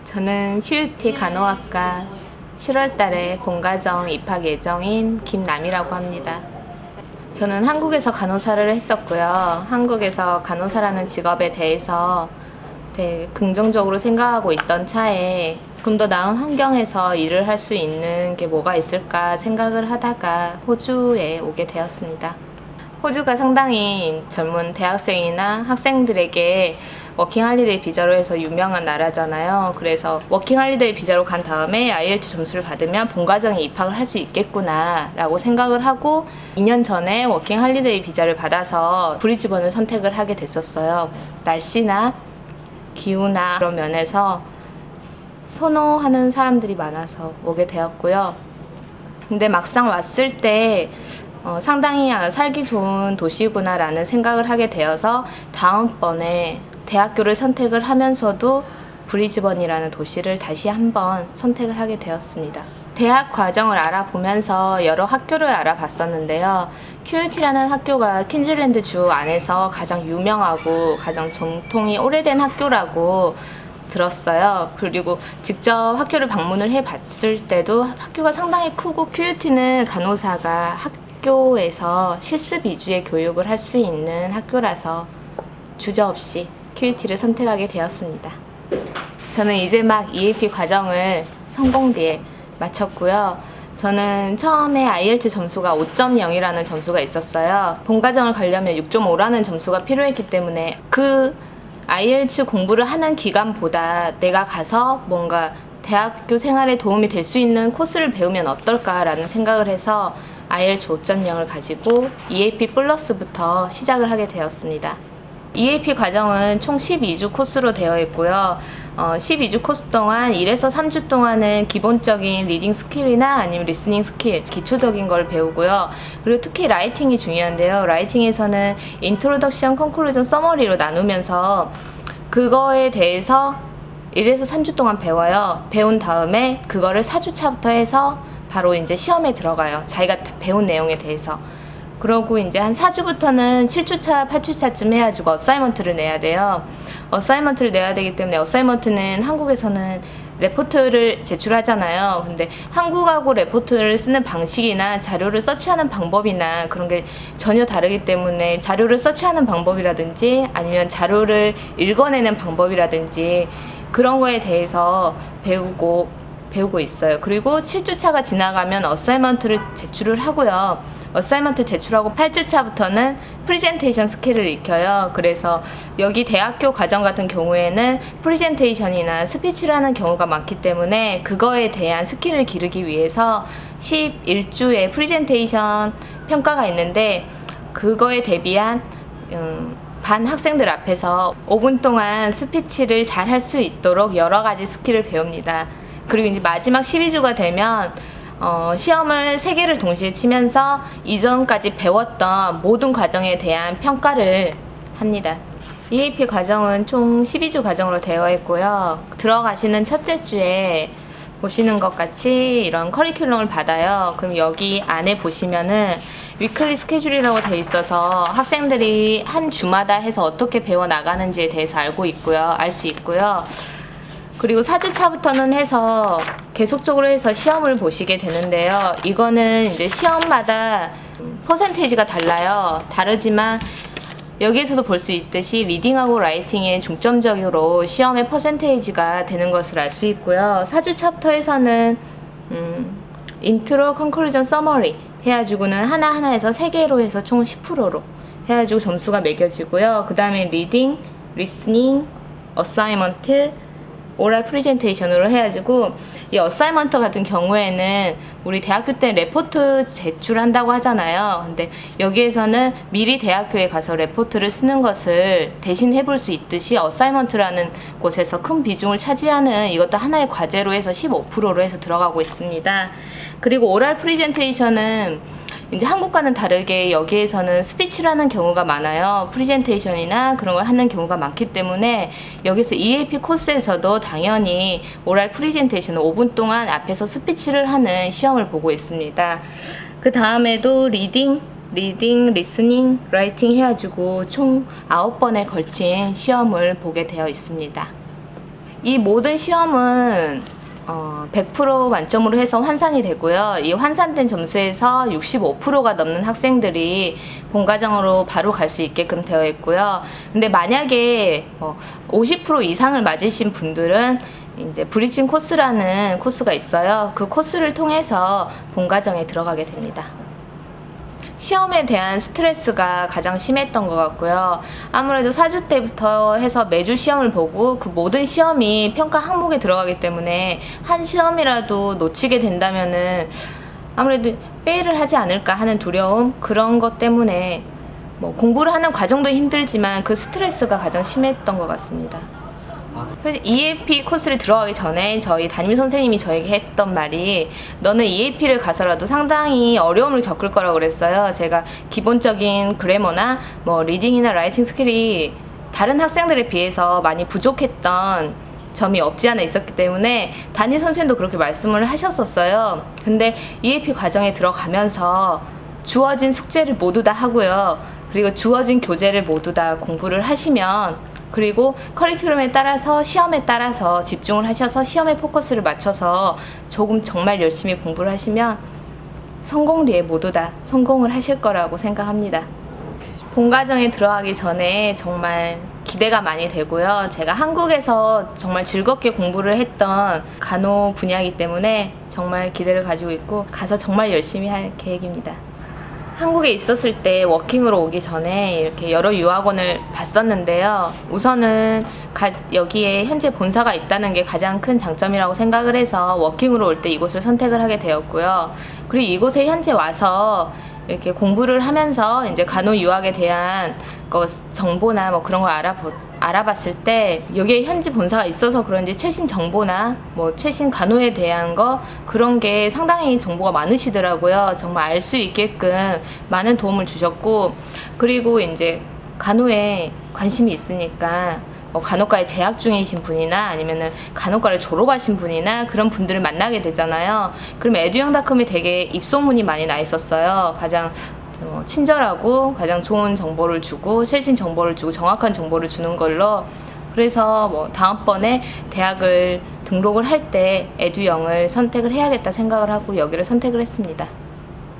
저는 QUT 간호학과 7월달에 본과정 입학 예정인 김남이라고 합니다. 저는 한국에서 간호사를 했었고요. 한국에서 간호사라는 직업에 대해서 되게 긍정적으로 생각하고 있던 차에 좀 더 나은 환경에서 일을 할 수 있는 게 뭐가 있을까 생각을 하다가 호주에 오게 되었습니다. 호주가 상당히 젊은 대학생이나 학생들에게 워킹할리데이 비자로 해서 유명한 나라잖아요. 그래서 워킹할리데이 비자로 간 다음에 IELTS 점수를 받으면 본과정에 입학을 할 수 있겠구나 라고 생각을 하고 2년 전에 워킹할리데이 비자를 받아서 브리즈번을 선택을 하게 됐었어요. 날씨나 기후나 그런 면에서 선호하는 사람들이 많아서 오게 되었고요. 근데 막상 왔을 때 상당히 살기 좋은 도시구나 라는 생각을 하게 되어서 다음번에 대학교를 선택을 하면서도 브리즈번이라는 도시를 다시 한번 선택을 하게 되었습니다. 대학 과정을 알아보면서 여러 학교를 알아봤었는데요. QUT라는 학교가 퀸즐랜드 주 안에서 가장 유명하고 가장 전통이 오래된 학교라고 들었어요. 그리고 직접 학교를 방문을 해봤을 때도 학교가 상당히 크고 QUT는 간호사가 학교에서 실습 위주의 교육을 할 수 있는 학교라서 주저없이 QUT를 선택하게 되었습니다. 저는 이제 막 EAP 과정을 성공리에 마쳤고요. 저는 처음에 IELTS 점수가 5.0이라는 점수가 있었어요. 본과정을 가려면 6.5라는 점수가 필요했기 때문에 그 IELTS 공부를 하는 기간보다 내가 가서 뭔가 대학교 생활에 도움이 될 수 있는 코스를 배우면 어떨까라는 생각을 해서 IELTS 5.0을 가지고 EAP 플러스부터 시작을 하게 되었습니다. EAP 과정은 총 12주 코스로 되어 있고요. 12주 코스 동안 1에서 3주 동안은 기본적인 리딩 스킬이나 아니면 리스닝 스킬, 기초적인 걸 배우고요. 그리고 특히 라이팅이 중요한데요. 라이팅에서는 인트로덕션, 컨클루전, 서머리로 나누면서 그거에 대해서 1에서 3주 동안 배워요. 배운 다음에 그거를 4주차부터 해서 바로 이제 시험에 들어가요. 자기가 배운 내용에 대해서. 그러고 이제 한 4주부터는 7주차, 8주차쯤 해가지고 어사이먼트를 내야 돼요. 어사이먼트를 내야 되기 때문에 어사이먼트는 한국에서는 레포트를 제출하잖아요. 근데 한국하고 레포트를 쓰는 방식이나 자료를 서치하는 방법이나 그런 게 전혀 다르기 때문에 자료를 서치하는 방법이라든지 아니면 자료를 읽어내는 방법이라든지 그런 거에 대해서 배우고 있어요. 그리고 7주차가 지나가면 어사이먼트를 제출을 하고요. 어사이먼트 제출하고 8주차부터는 프리젠테이션 스킬을 익혀요. 그래서 여기 대학교 과정 같은 경우에는 프리젠테이션이나 스피치를 하는 경우가 많기 때문에 그거에 대한 스킬을 기르기 위해서 11주의 프리젠테이션 평가가 있는데 그거에 대비한 반 학생들 앞에서 5분 동안 스피치를 잘 할 수 있도록 여러 가지 스킬을 배웁니다. 그리고 이제 마지막 12주가 되면 시험을 3개를 동시에 치면서 이전까지 배웠던 모든 과정에 대한 평가를 합니다. EAP 과정은 총 12주 과정으로 되어 있고요. 들어가시는 첫째 주에 보시는 것 같이 이런 커리큘럼을 받아요. 그럼 여기 안에 보시면은 위클리 스케줄이라고 되어 있어서 학생들이 한 주마다 해서 어떻게 배워나가는지에 대해서 알 수 있고요. 그리고 4주차부터는 해서 계속적으로 해서 시험을 보시게 되는데요. 이거는 이제 시험마다 퍼센테이지가 달라요. 다르지만 여기에서도 볼 수 있듯이 리딩하고 라이팅에 중점적으로 시험의 퍼센테이지가 되는 것을 알 수 있고요. 4주차부터 해서는 인트로, 컨클루전, 서머리 해가지고는 하나하나에서 3개로 해서 총 10%로 해가지고 점수가 매겨지고요. 그 다음에 리딩, 리스닝, 어사이먼트, 오랄 프리젠테이션으로 해가지고 이 어사이먼트 같은 경우에는 우리 대학교 때 레포트 제출한다고 하잖아요. 근데 여기에서는 미리 대학교에 가서 레포트를 쓰는 것을 대신 해볼 수 있듯이 어사이먼트라는 곳에서 큰 비중을 차지하는 이것도 하나의 과제로 해서 15%로 해서 들어가고 있습니다. 그리고 오랄 프리젠테이션은 이제 한국과는 다르게 여기에서는 스피치를 하는 경우가 많아요. 프리젠테이션이나 그런 걸 하는 경우가 많기 때문에 여기서 EAP 코스에서도 당연히 오랄 프리젠테이션은 5분 동안 앞에서 스피치를 하는 시험을 보고 있습니다. 그 다음에도 리딩, 리스닝, 라이팅 해가지고 총 9번에 걸친 시험을 보게 되어 있습니다. 이 모든 시험은 100% 만점으로 해서 환산이 되고요. 이 환산된 점수에서 65%가 넘는 학생들이 본과정으로 바로 갈 수 있게끔 되어 있고요. 근데 만약에 50% 이상을 맞으신 분들은 이제 브리칭 코스라는 코스가 있어요. 그 코스를 통해서 본과정에 들어가게 됩니다. 시험에 대한 스트레스가 가장 심했던 것 같고요. 아무래도 4주 때부터 해서 매주 시험을 보고 그 모든 시험이 평가 항목에 들어가기 때문에 한 시험이라도 놓치게 된다면은 아무래도 페일을 하지 않을까 하는 두려움, 그런 것 때문에 뭐 공부를 하는 과정도 힘들지만 그 스트레스가 가장 심했던 것 같습니다. 그래서 EAP 코스를 들어가기 전에 저희 담임 선생님이 저에게 했던 말이, 너는 EAP를 가서라도 상당히 어려움을 겪을 거라고 그랬어요. 제가 기본적인 그래머나 뭐 리딩이나 라이팅 스킬이 다른 학생들에 비해서 많이 부족했던 점이 없지 않아 있었기 때문에 담임 선생님도 그렇게 말씀을 하셨었어요. 근데 EAP 과정에 들어가면서 주어진 숙제를 모두 다 하고요. 그리고 주어진 교재를 모두 다 공부를 하시면, 그리고 커리큘럼에 따라서 시험에 따라서 집중을 하셔서 시험에 포커스를 맞춰서 조금 정말 열심히 공부를 하시면 성공리에 모두 다 성공을 하실 거라고 생각합니다. 본과정에 들어가기 전에 정말 기대가 많이 되고요. 제가 한국에서 정말 즐겁게 공부를 했던 간호 분야이기 때문에 정말 기대를 가지고 있고 가서 정말 열심히 할 계획입니다. 한국에 있었을 때 워킹으로 오기 전에 이렇게 여러 유학원을 봤었는데요. 우선은 여기에 현재 본사가 있다는 게 가장 큰 장점이라고 생각을 해서 워킹으로 올 때 이곳을 선택을 하게 되었고요. 그리고 이곳에 현재 와서 이렇게 공부를 하면서 이제 간호 유학에 대한 정보나 뭐 그런 걸 알아봤을 때 여기에 현지 본사가 있어서 그런지 최신 정보나 뭐 최신 간호에 대한 그런 게 상당히 정보가 많으시더라고요. 정말 알 수 있게끔 많은 도움을 주셨고, 그리고 이제 간호에 관심이 있으니까 뭐 간호과에 재학 중이신 분이나 아니면은 간호과를 졸업하신 분이나 그런 분들을 만나게 되잖아요. 그럼 에듀영닷컴이 되게 입소문이 많이 나 있었어요. 가장 친절하고 가장 좋은 정보를 주고 최신 정보를 주고 정확한 정보를 주는 걸로. 그래서 뭐 다음번에 대학을 등록을 할 때 에듀영을 선택을 해야겠다 생각을 하고 여기를 선택을 했습니다.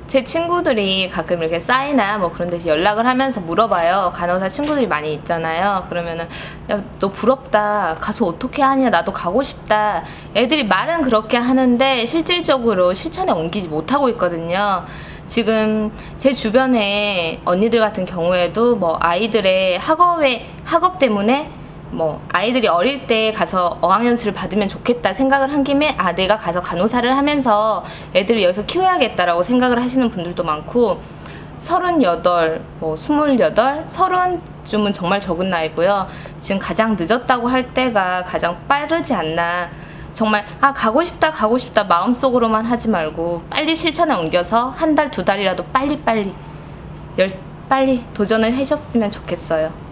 제 친구들이 가끔 이렇게 싸이나 뭐 그런 데서 연락을 하면서 물어봐요. 간호사 친구들이 많이 있잖아요. 그러면은 야, 너 부럽다. 가서 어떻게 하냐. 나도 가고 싶다. 애들이 말은 그렇게 하는데 실질적으로 실천에 옮기지 못하고 있거든요. 지금 제 주변에 언니들 같은 경우에도 뭐 아이들의 학업 때문에 뭐 아이들이 어릴 때 가서 어학연수를 받으면 좋겠다 생각을 한 김에 내가 가서 간호사를 하면서 애들을 여기서 키워야겠다라고 생각을 하시는 분들도 많고, 38, 뭐 28, 30쯤은 정말 적은 나이고요. 지금 가장 늦었다고 할 때가 가장 빠르지 않나. 정말 가고 싶다 마음속으로만 하지 말고 빨리 실천에 옮겨서 한 달, 두 달이라도 빨리 도전을 하셨으면 좋겠어요.